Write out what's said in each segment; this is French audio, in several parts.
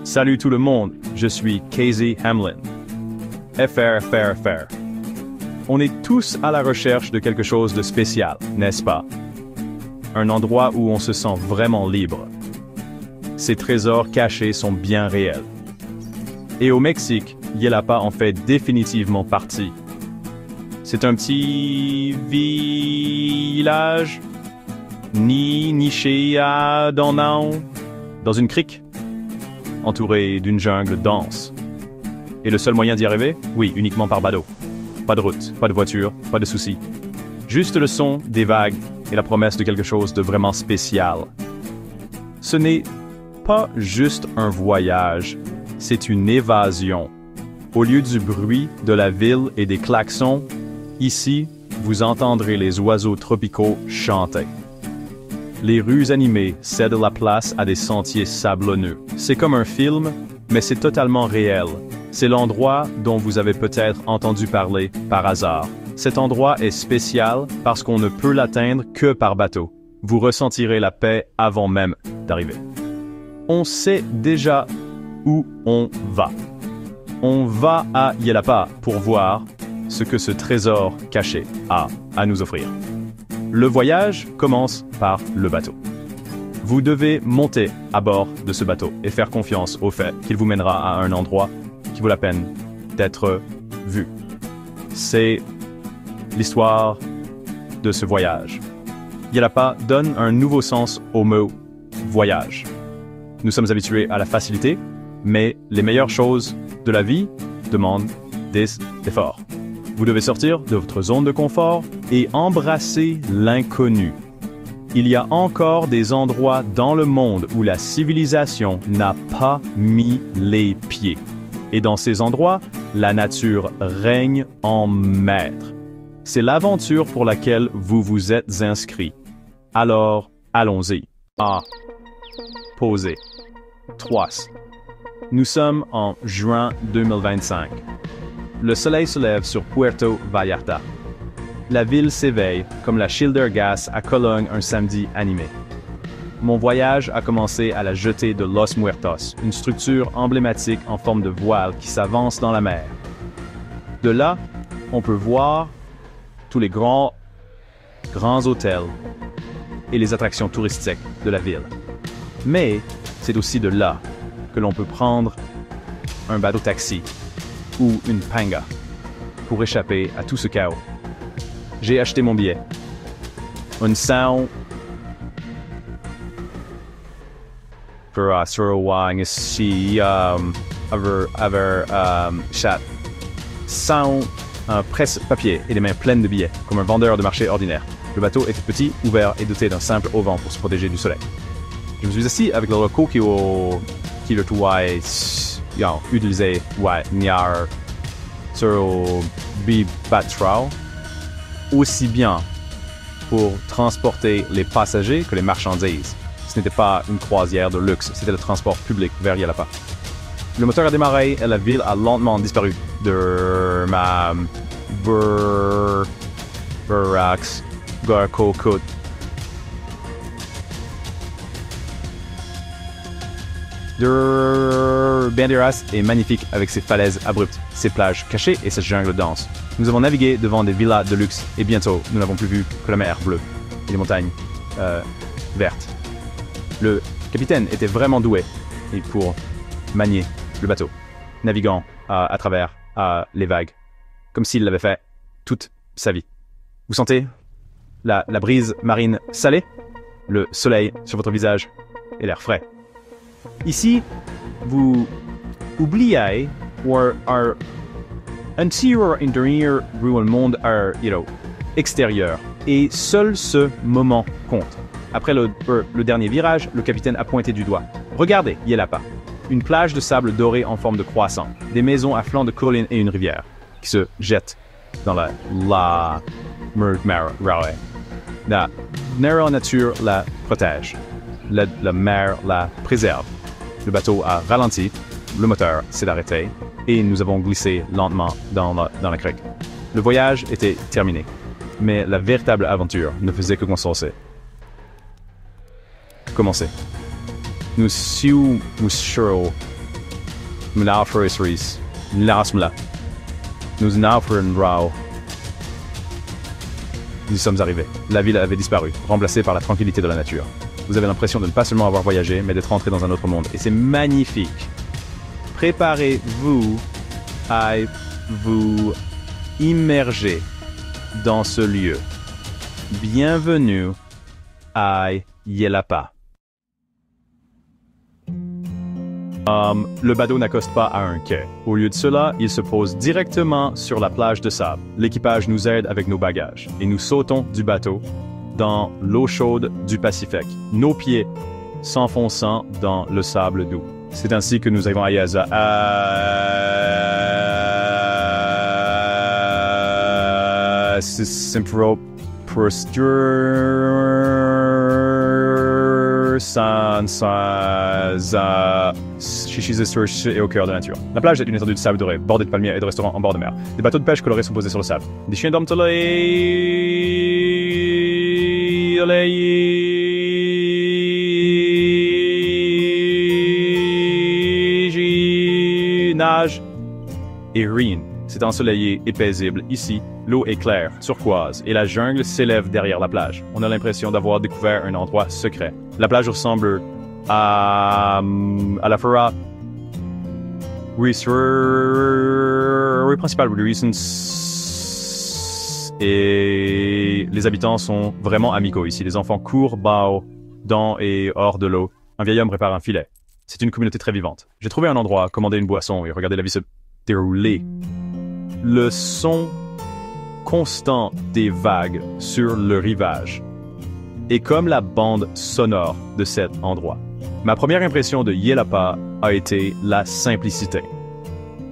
Salut tout le monde, je suis Casey Hamlin. FR. On est tous à la recherche de quelque chose de spécial, n'est-ce pas? Un endroit où on se sent vraiment libre. Ces trésors cachés sont bien réels. Et au Mexique, Yelapa en fait définitivement partie. C'est un petit village niché dans une crique, entouré d'une jungle dense. Et le seul moyen d'y arriver? Oui, uniquement par bateau. Pas de route, pas de voiture, pas de soucis. Juste le son des vagues et la promesse de quelque chose de vraiment spécial. Ce n'est pas juste un voyage, c'est une évasion. Au lieu du bruit de la ville et des klaxons, ici, vous entendrez les oiseaux tropicaux chanter. Les rues animées cèdent la place à des sentiers sablonneux. C'est comme un film, mais c'est totalement réel. C'est l'endroit dont vous avez peut-être entendu parler par hasard. Cet endroit est spécial parce qu'on ne peut l'atteindre que par bateau. Vous ressentirez la paix avant même d'arriver. On sait déjà où on va. On va à Yelapa pour voir ce que ce trésor caché a à nous offrir. Le voyage commence par le bateau. Vous devez monter à bord de ce bateau et faire confiance au fait qu'il vous mènera à un endroit qui vaut la peine d'être vu. C'est l'histoire de ce voyage. Yelapa donne un nouveau sens au mot voyage. Nous sommes habitués à la facilité, mais les meilleures choses de la vie demandent des efforts. Vous devez sortir de votre zone de confort et embrasser l'inconnu. Il y a encore des endroits dans le monde où la civilisation n'a pas mis les pieds. Et dans ces endroits, la nature règne en maître. C'est l'aventure pour laquelle vous vous êtes inscrit. Alors, allons-y. A. Posez. 3. Nous sommes en juin 2025. Le soleil se lève sur Puerto Vallarta. La ville s'éveille comme la Schildergasse à Cologne un samedi animé. Mon voyage a commencé à la jetée de Los Muertos, une structure emblématique en forme de voile qui s'avance dans la mer. De là, on peut voir tous les grands hôtels et les attractions touristiques de la ville. Mais c'est aussi de là que l'on peut prendre un bateau-taxi ou une panga pour échapper à tout ce chaos. J'ai acheté mon billet. Un sound pour chat sans presse-papier et des mains pleines de billets, comme un vendeur de marché ordinaire. Le bateau était petit, ouvert et doté d'un simple auvent pour se protéger du soleil. Je me suis assis avec le locaux qui le touait utilisé sur le bibatro aussi bien pour transporter les passagers que les marchandises. Ce n'était pas une croisière de luxe, c'était le transport public vers Yelapa. Le moteur a démarré et la ville a lentement disparu de ma Burax Garco-Côte. Banderas est magnifique avec ses falaises abruptes, ses plages cachées et sa jungle dense. Nous avons navigué devant des villas de luxe et bientôt nous n'avons plus vu que la mer bleue et les montagnes vertes. Le capitaine était vraiment doué pour manier le bateau, naviguant à travers les vagues, comme s'il l'avait fait toute sa vie. Vous sentez la brise marine salée, le soleil sur votre visage et l'air frais. Ici, vous oubliez our intérieur où le monde extérieur. Et seul ce moment compte. Après le dernier virage, le capitaine a pointé du doigt. Regardez, Yelapa. Une plage de sable doré en forme de croissant, des maisons à flanc de collines et une rivière qui se jette dans la nature la protège. La mer la préserve. Le bateau a ralenti, le moteur s'est arrêté et nous avons glissé lentement dans la crique. Le voyage était terminé, mais la véritable aventure ne faisait que commencer. Nous sommes Mnaufrisris. Mnasmla. Nous naufrunrao. Nous y sommes arrivés. La ville avait disparu, remplacée par la tranquillité de la nature. Vous avez l'impression de ne pas seulement avoir voyagé, mais d'être entré dans un autre monde. Et c'est magnifique. Préparez-vous à vous immerger dans ce lieu. Bienvenue à Yelapa. Le bateau n'accoste pas à un quai. Au lieu de cela, il se pose directement sur la plage de sable. L'équipage nous aide avec nos bagages et nous sautons du bateau dans l'eau chaude du Pacifique, nos pieds s'enfonçant dans le sable doux. C'est ainsi que nous arrivons à Yaza. Et au cœur de la nature. La plage est une étendue de sable doré, bordée de palmiers et de restaurants en bord de mer. Des bateaux de pêche colorés sont posés sur le sable. Des chiens d'hommes nagent et rient. C'est ensoleillé et paisible ici. L'eau est claire, turquoise, et la jungle s'élève derrière la plage. On a l'impression d'avoir découvert un endroit secret. La plage ressemble à la forêt. Oui, principal et les habitants sont vraiment amicaux ici. Les enfants courent dans et hors de l'eau. Un vieil homme prépare un filet. C'est une communauté très vivante. J'ai trouvé un endroit, commandé une boisson et regardé la vie se dérouler. Le son constant des vagues sur le rivage est comme la bande sonore de cet endroit. Ma première impression de Yelapa a été la simplicité.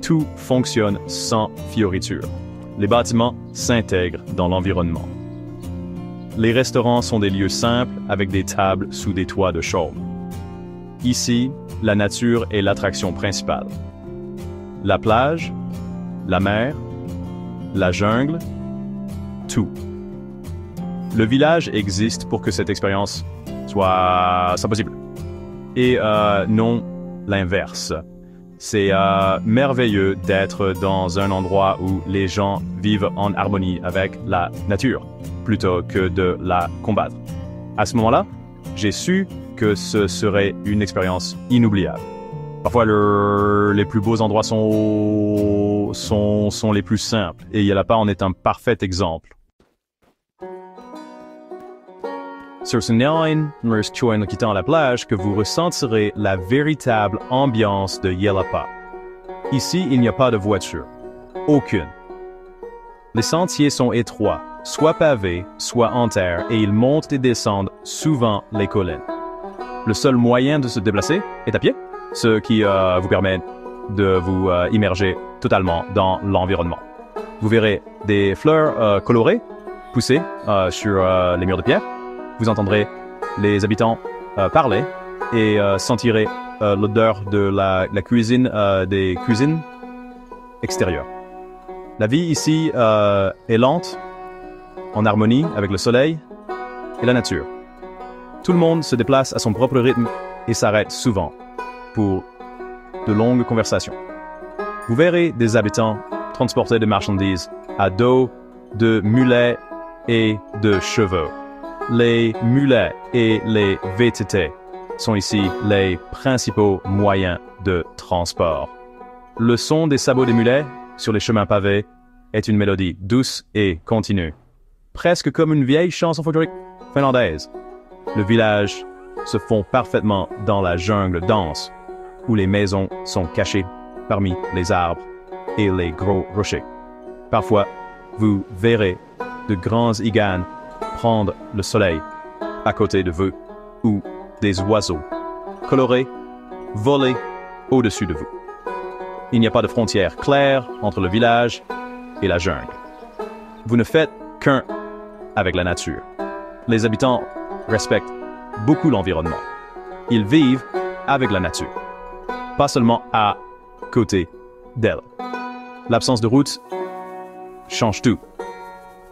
Tout fonctionne sans fioriture. Les bâtiments s'intègrent dans l'environnement. Les restaurants sont des lieux simples avec des tables sous des toits de chaume. Ici, la nature est l'attraction principale. La plage, la mer, la jungle, tout. Le village existe pour que cette expérience soit possible. Et non l'inverse. C'est merveilleux d'être dans un endroit où les gens vivent en harmonie avec la nature, plutôt que de la combattre. À ce moment-là, j'ai su que ce serait une expérience inoubliable. Parfois, les plus beaux endroits sont les plus simples, et Yelapa en est un parfait exemple. Sur ce nine en quittant la plage que vous ressentirez la véritable ambiance de Yelapa. Ici, il n'y a pas de voiture. Aucune. Les sentiers sont étroits, soit pavés, soit en terre, et ils montent et descendent souvent les collines. Le seul moyen de se déplacer est à pied, ce qui vous permet de vous immerger totalement dans l'environnement. Vous verrez des fleurs colorées pousser sur les murs de pierre. Vous entendrez les habitants parler et sentirez l'odeur de la cuisine, des cuisines extérieures. La vie ici est lente, en harmonie avec le soleil et la nature. Tout le monde se déplace à son propre rythme et s'arrête souvent pour de longues conversations. Vous verrez des habitants transporter des marchandises à dos de mulets et de chevaux. Les mulets et les VTT sont ici les principaux moyens de transport. Le son des sabots des mulets sur les chemins pavés est une mélodie douce et continue, presque comme une vieille chanson folklorique finlandaise. Le village se fond parfaitement dans la jungle dense, où les maisons sont cachées parmi les arbres et les gros rochers. Parfois, vous verrez de grands iguanes prendre le soleil à côté de vous ou des oiseaux colorés voler au-dessus de vous. Il n'y a pas de frontière claire entre le village et la jungle. Vous ne faites qu'un avec la nature. Les habitants respectent beaucoup l'environnement. Ils vivent avec la nature, pas seulement à côté d'elle. L'absence de route change tout.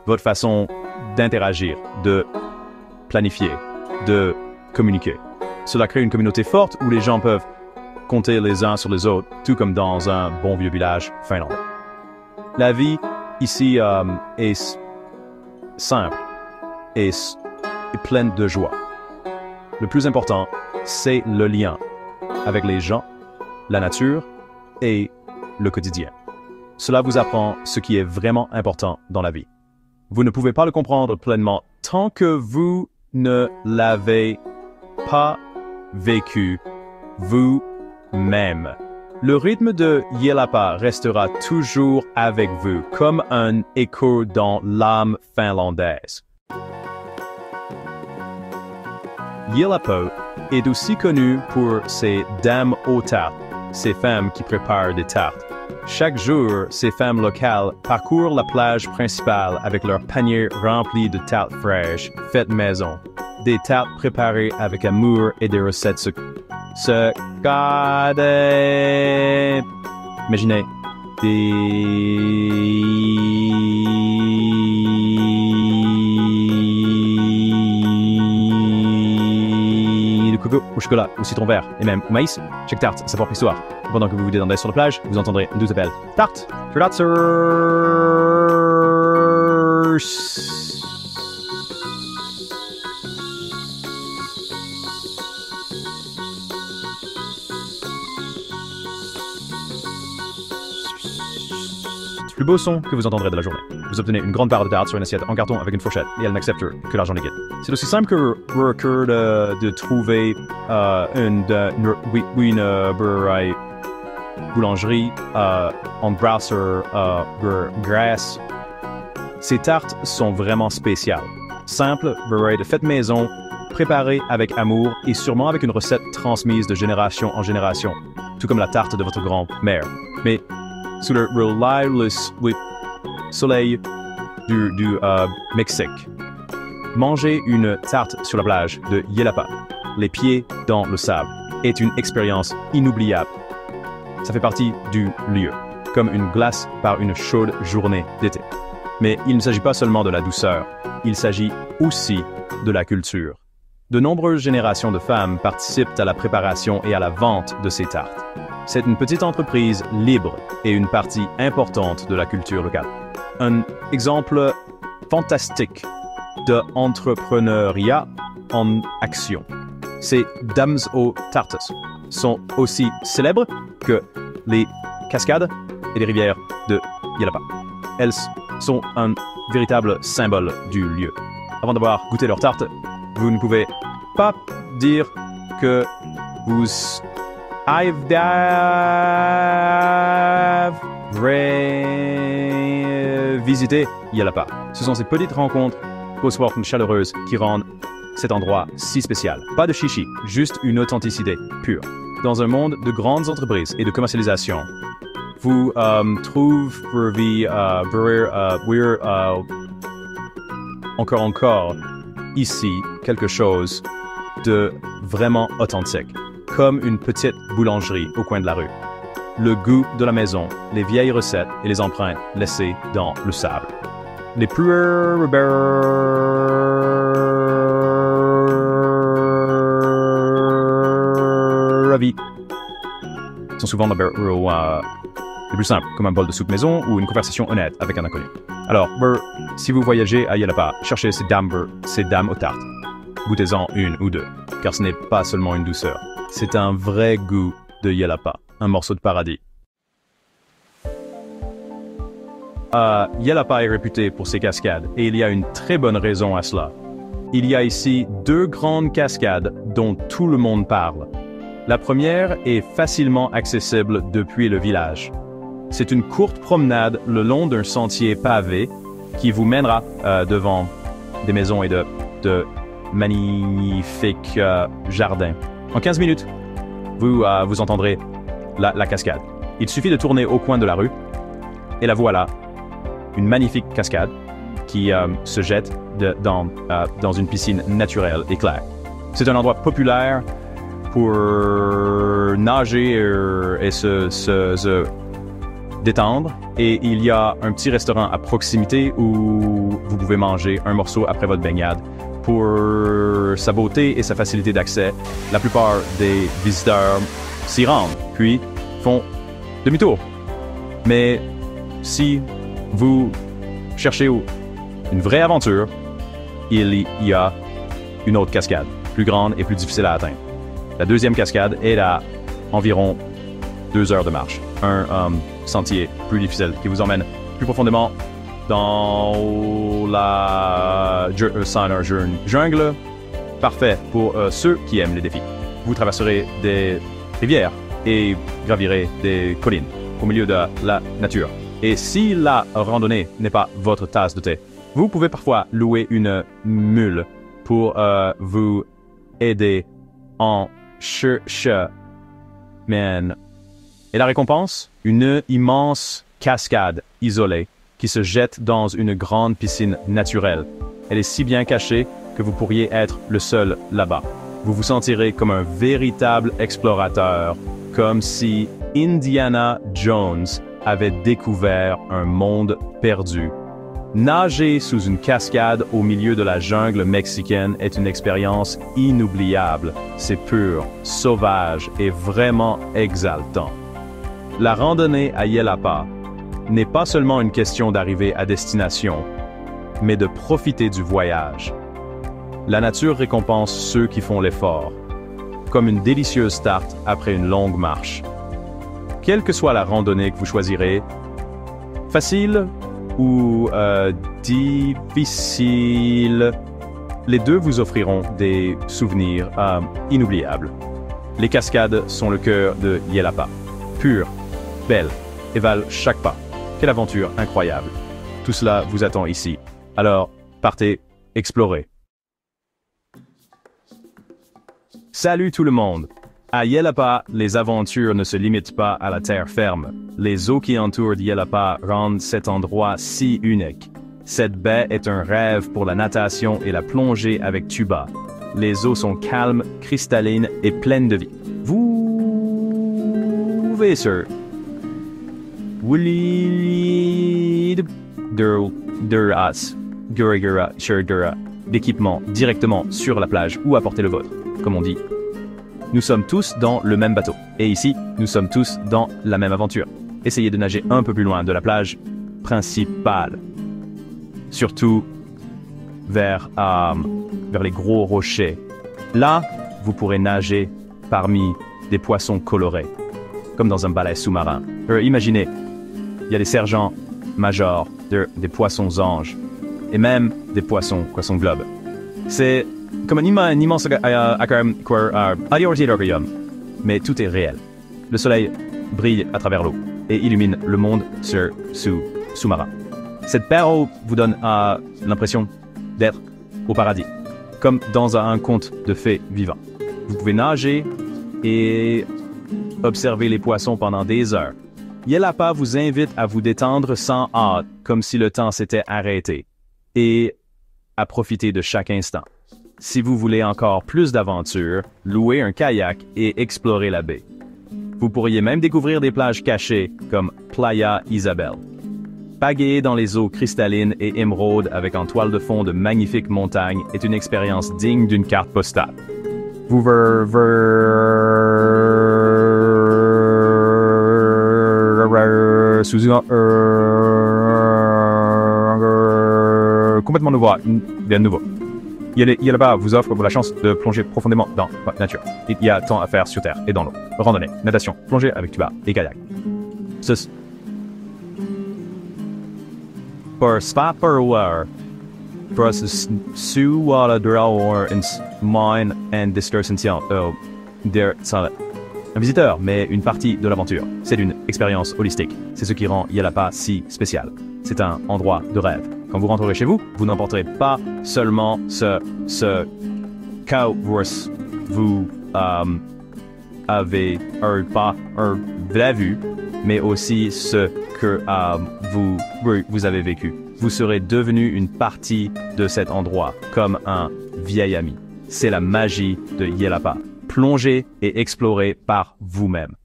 Votre façon d'interagir, de planifier, de communiquer. Cela crée une communauté forte où les gens peuvent compter les uns sur les autres, tout comme dans un bon vieux village finlandais. La vie ici est simple et pleine de joie. Le plus important, c'est le lien avec les gens, la nature et le quotidien. Cela vous apprend ce qui est vraiment important dans la vie. Vous ne pouvez pas le comprendre pleinement tant que vous ne l'avez pas vécu vous-même. Le rythme de Yelapa restera toujours avec vous, comme un écho dans l'âme finlandaise. Yelapa est aussi connu pour ses dames aux tartes, ces femmes qui préparent des tartes. Chaque jour, ces femmes locales parcourent la plage principale avec leurs paniers remplis de tartes fraîches, faites maison. Des tartes préparées avec amour et des recettes secrètes. Imaginez de coco au chocolat, au citron vert et même au maïs. Chaque tarte a sa propre histoire. Pendant que vous vous détendez sur la plage, vous entendrez une douce appel. Tarte! Le plus beau son que vous entendrez de la journée. Vous obtenez une grande part de tarte sur une assiette en carton avec une fourchette et elle n'accepte que l'argent liquide. C'est aussi simple que de trouver une boulangerie en browser grasse. Ces tartes sont vraiment spéciales. Simples, de faites maison, préparées avec amour et sûrement avec une recette transmise de génération en génération, tout comme la tarte de votre grand-mère. Mais sous le reliable soleil du Mexique. Manger une tarte sur la plage de Yelapa, les pieds dans le sable, est une expérience inoubliable. Ça fait partie du lieu, comme une glace par une chaude journée d'été. Mais il ne s'agit pas seulement de la douceur, il s'agit aussi de la culture. De nombreuses générations de femmes participent à la préparation et à la vente de ces tartes. C'est une petite entreprise libre et une partie importante de la culture locale. Un exemple fantastique d'entrepreneuriat en action. Ces dames aux tartes sont aussi célèbres que les cascades et les rivières de Yelapa. Elles sont un véritable symbole du lieu. Avant d'avoir goûté leur tarte, vous ne pouvez pas dire que vous visiter Yelapa. Ce sont ces petites rencontres post-mortem chaleureuses qui rendent cet endroit si spécial. Pas de chichi, juste une authenticité pure. Dans un monde de grandes entreprises et de commercialisation, vous trouvez encore ici quelque chose de vraiment authentique, comme une petite boulangerie au coin de la rue. Le goût de la maison, les vieilles recettes et les empreintes laissées dans le sable. Les plus ravis sont souvent les plus simples, comme un bol de soupe maison ou une conversation honnête avec un inconnu. Alors, si vous voyagez à Yelapa, cherchez ces dames aux tartes. Goûtez-en une ou deux, car ce n'est pas seulement une douceur. C'est un vrai goût de Yelapa, un morceau de paradis. Yelapa est réputé pour ses cascades, et il y a une très bonne raison à cela. Il y a ici deux grandes cascades dont tout le monde parle. La première est facilement accessible depuis le village. C'est une courte promenade le long d'un sentier pavé qui vous mènera devant des maisons et de magnifiques jardins. En 15 minutes, vous entendrez la cascade. Il suffit de tourner au coin de la rue et la voilà, une magnifique cascade qui se jette dans une piscine naturelle et claire. C'est un endroit populaire pour nager et se détendre. Et il y a un petit restaurant à proximité où vous pouvez manger un morceau après votre baignade. Pour sa beauté et sa facilité d'accès, la plupart des visiteurs s'y rendent, puis font demi-tour. Mais si vous cherchez une vraie aventure, il y a une autre cascade, plus grande et plus difficile à atteindre. La deuxième cascade est à environ 2 heures de marche. Un sentier plus difficile qui vous emmène plus profondément dans la jungle. Parfait pour ceux qui aiment les défis. Vous traverserez des rivières et gravirez des collines au milieu de la nature. Et si la randonnée n'est pas votre tasse de thé, vous pouvez parfois louer une mule pour vous aider en chemin. Et la récompense? Une immense cascade isolée qui se jette dans une grande piscine naturelle. Elle est si bien cachée que vous pourriez être le seul là-bas. Vous vous sentirez comme un véritable explorateur, comme si Indiana Jones avait découvert un monde perdu. Nager sous une cascade au milieu de la jungle mexicaine est une expérience inoubliable. C'est pur, sauvage et vraiment exaltant. La randonnée à Yellapa n'est pas seulement une question d'arriver à destination, mais de profiter du voyage. La nature récompense ceux qui font l'effort, comme une délicieuse start après une longue marche. Quelle que soit la randonnée que vous choisirez, facile ou difficile, les deux vous offriront des souvenirs inoubliables. Les cascades sont le cœur de Yellapa, pures, belles et valent chaque pas. Quelle aventure incroyable! Tout cela vous attend ici. Alors, partez, explorez. Salut tout le monde! À Yellapa, les aventures ne se limitent pas à la terre ferme. Les eaux qui entourent Yellapa rendent cet endroit si unique. Cette baie est un rêve pour la natation et la plongée avec tuba. Les eaux sont calmes, cristallines et pleines de vie. Vous pouvez sur d'équipement directement sur la plage ou apportez le vôtre, comme on dit. Nous sommes tous dans le même bateau. Et ici, nous sommes tous dans la même aventure. Essayez de nager un peu plus loin de la plage principale. Surtout vers les gros rochers. Là, vous pourrez nager parmi des poissons colorés, comme dans un balai sous-marin. Imaginez, il y a des sergents majors, des poissons anges, et même des poissons globes. C'est comme un immense aquarium, mais tout est réel. Le soleil brille à travers l'eau et illumine le monde sous-marin. Cette perle vous donne l'impression d'être au paradis, comme dans un conte de fées vivant. Vous pouvez nager et observer les poissons pendant des heures. Yellapa vous invite à vous détendre sans hâte, comme si le temps s'était arrêté, et à profiter de chaque instant. Si vous voulez encore plus d'aventures, louez un kayak et explorez la baie. Vous pourriez même découvrir des plages cachées comme Playa Isabel. Pagayer dans les eaux cristallines et émeraudes avec en toile de fond de magnifiques montagnes est une expérience digne d'une carte postale. Vous complètement nouveau. Yellapa vous offre la chance de plonger profondément dans la nature. Il y a tant à faire sur terre et dans l'eau. Randonnée, natation, plongée avec tuba et kayak. Pour spapper pour suwala drawer in mine and distorsion der salet. Un visiteur, mais une partie de l'aventure. C'est une expérience holistique. C'est ce qui rend Yellapa si spécial. C'est un endroit de rêve. Quand vous rentrerez chez vous, vous n'emporterez pas seulement ce que vous avez pas vrai vu, mais aussi ce que vous avez vécu. Vous serez devenu une partie de cet endroit, comme un vieil ami. C'est la magie de Yellapa. Plongez et explorez par vous-même.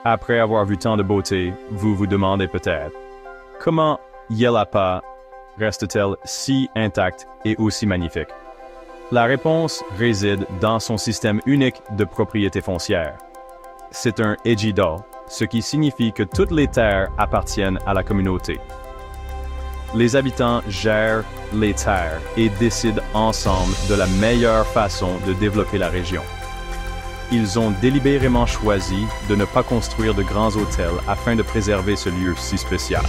Après avoir vu tant de beauté, vous vous demandez peut-être comment Yellapa reste-t-elle si intacte et aussi magnifique? La réponse réside dans son système unique de propriété foncière. C'est un ejido, ce qui signifie que toutes les terres appartiennent à la communauté. Les habitants gèrent les terres et décident ensemble de la meilleure façon de développer la région. Ils ont délibérément choisi de ne pas construire de grands hôtels afin de préserver ce lieu si spécial.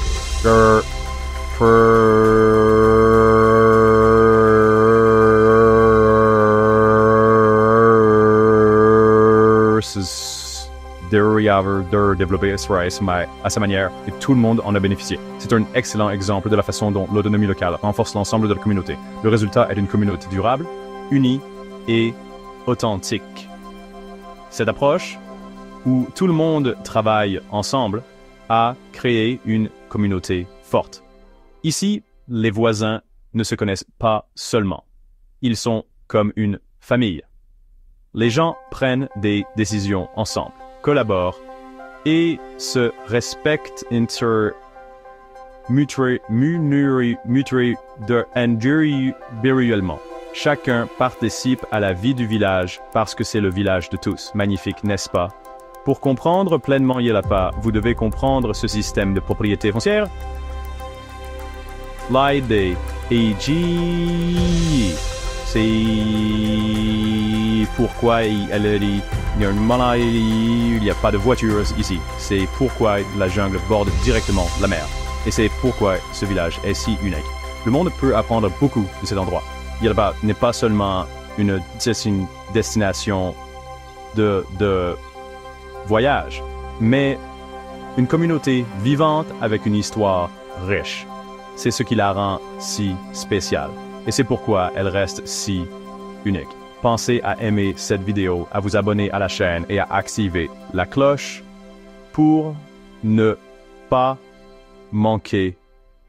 De développer Rice à sa manière et tout le monde en a bénéficié. C'est un excellent exemple de la façon dont l'autonomie locale renforce l'ensemble de la communauté. Le résultat est une communauté durable, unie et authentique. Cette approche, où tout le monde travaille ensemble, a créé une communauté forte. Ici, les voisins ne se connaissent pas seulement. Ils sont comme une famille. Les gens prennent des décisions ensemble, collaborent et se respectent mutuellement. Chacun participe à la vie du village parce que c'est le village de tous. Magnifique, n'est-ce pas? Pour comprendre pleinement Yelapa, vous devez comprendre ce système de propriété foncière. L'idée c'est pourquoi il y a une maladie, il n'y a pas de voitures ici. C'est pourquoi la jungle borde directement la mer. Et c'est pourquoi ce village est si unique. Le monde peut apprendre beaucoup de cet endroit. Yelapa n'est pas seulement une destination de voyage, mais une communauté vivante avec une histoire riche. C'est ce qui la rend si spéciale. Et c'est pourquoi elle reste si unique. Pensez à aimer cette vidéo, à vous abonner à la chaîne et à activer la cloche pour ne pas manquer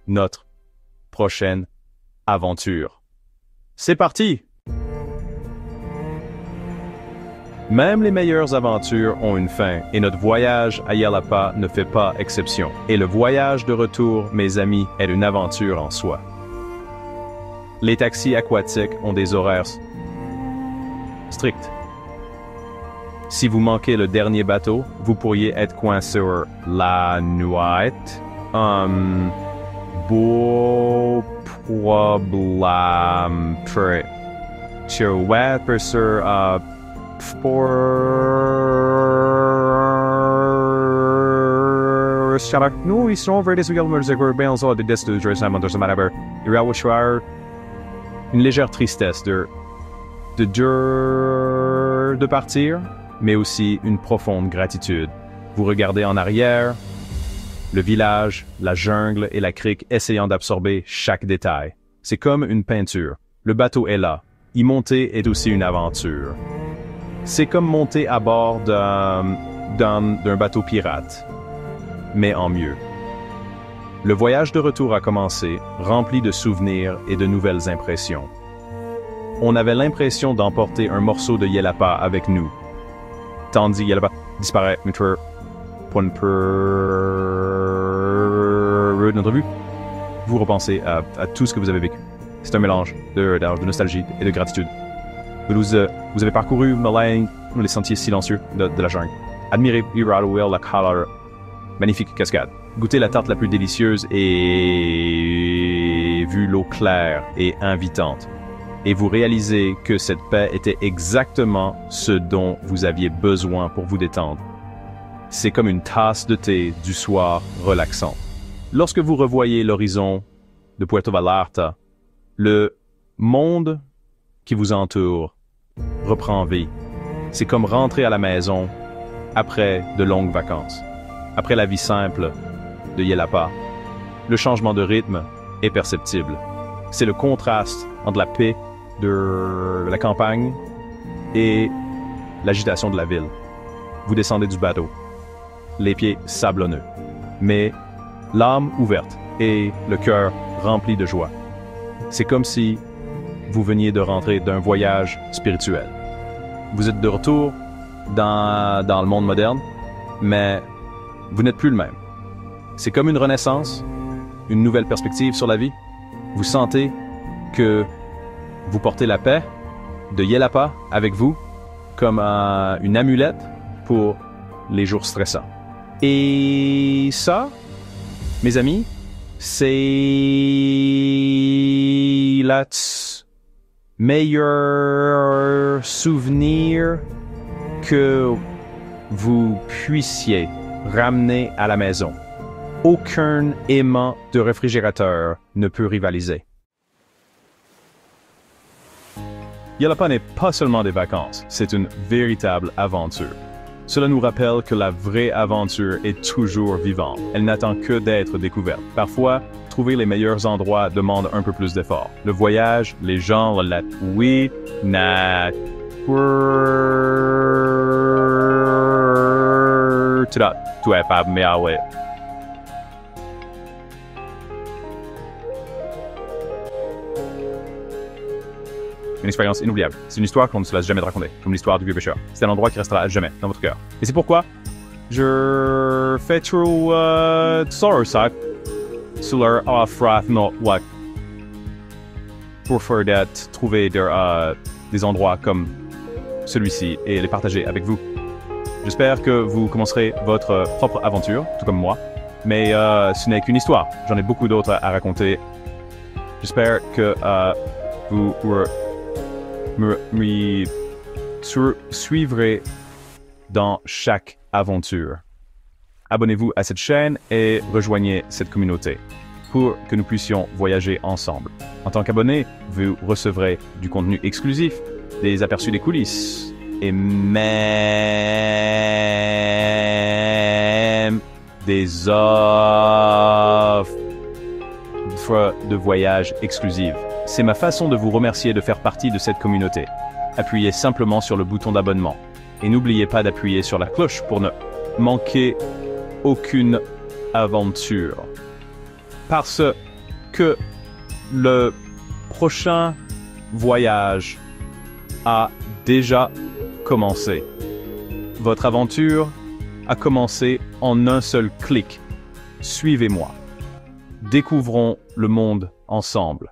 notre prochaine aventure. C'est parti! Même les meilleures aventures ont une fin et notre voyage à Yelapa ne fait pas exception. Et le voyage de retour, mes amis, est une aventure en soi. Les taxis aquatiques ont des horaires stricts. Si vous manquez le dernier bateau, vous pourriez être coincé sur la nuit. Beau problème pour nous, ils sont vers des une légère tristesse de partir, mais aussi une profonde gratitude. Vous regardez en arrière, le village, la jungle et la crique essayant d'absorber chaque détail. C'est comme une peinture. Le bateau est là. Y monter est aussi une aventure. C'est comme monter à bord d'un bateau pirate, mais en mieux. Le voyage de retour a commencé, rempli de souvenirs et de nouvelles impressions. On avait l'impression d'emporter un morceau de Yelapa avec nous. Tandis Yelapa disparaît, pour notre vue, vous repensez à tout ce que vous avez vécu. C'est un mélange de nostalgie et de gratitude. Vous avez parcouru les sentiers silencieux de la jungle. Admirez la couleur, magnifique cascade. Goûtez la tarte la plus délicieuse et vu l'eau claire et invitante. Et vous réalisez que cette paix était exactement ce dont vous aviez besoin pour vous détendre. C'est comme une tasse de thé du soir relaxante. Lorsque vous revoyez l'horizon de Puerto Vallarta, le monde qui vous entoure reprend vie. C'est comme rentrer à la maison après de longues vacances. Après la vie simple de Yelapa, le changement de rythme est perceptible. C'est le contraste entre la paix de la campagne et l'agitation de la ville. Vous descendez du bateau, les pieds sablonneux, mais l'âme ouverte et le cœur rempli de joie. C'est comme si vous veniez de rentrer d'un voyage spirituel. Vous êtes de retour dans le monde moderne, mais vous n'êtes plus le même. C'est comme une renaissance, une nouvelle perspective sur la vie. Vous sentez que vous portez la paix de Yelapa avec vous comme une amulette pour les jours stressants. Et ça, mes amis, c'est le meilleur souvenir que vous puissiez ramener à la maison. Aucun aimant de réfrigérateur ne peut rivaliser. Yelapa n'est pas seulement des vacances, c'est une véritable aventure. Cela nous rappelle que la vraie aventure est toujours vivante. Elle n'attend que d'être découverte. Parfois, trouver les meilleurs endroits demande un peu plus d'effort. Le voyage, les gens, la oui, une expérience inoubliable. C'est une histoire qu'on ne se laisse jamais de raconter, comme l'histoire du vieux pêcheur. C'est un endroit qui restera à jamais dans votre cœur. Et c'est pourquoi je fais tout ça sur leur offre pour faire trouver des endroits comme celui-ci et les partager avec vous. J'espère que vous commencerez votre propre aventure, tout comme moi. Mais ce n'est qu'une histoire. J'en ai beaucoup d'autres à raconter. J'espère que vous me suivrez dans chaque aventure. Abonnez-vous à cette chaîne et rejoignez cette communauté pour que nous puissions voyager ensemble. En tant qu'abonné, vous recevrez du contenu exclusif, des aperçus des coulisses et même des offres de voyage exclusives. C'est ma façon de vous remercier de faire partie de cette communauté. Appuyez simplement sur le bouton d'abonnement. Et n'oubliez pas d'appuyer sur la cloche pour ne manquer aucune aventure. Parce que le prochain voyage a déjà commencé. Votre aventure a commencé en un seul clic. Suivez-moi. Découvrons le monde ensemble.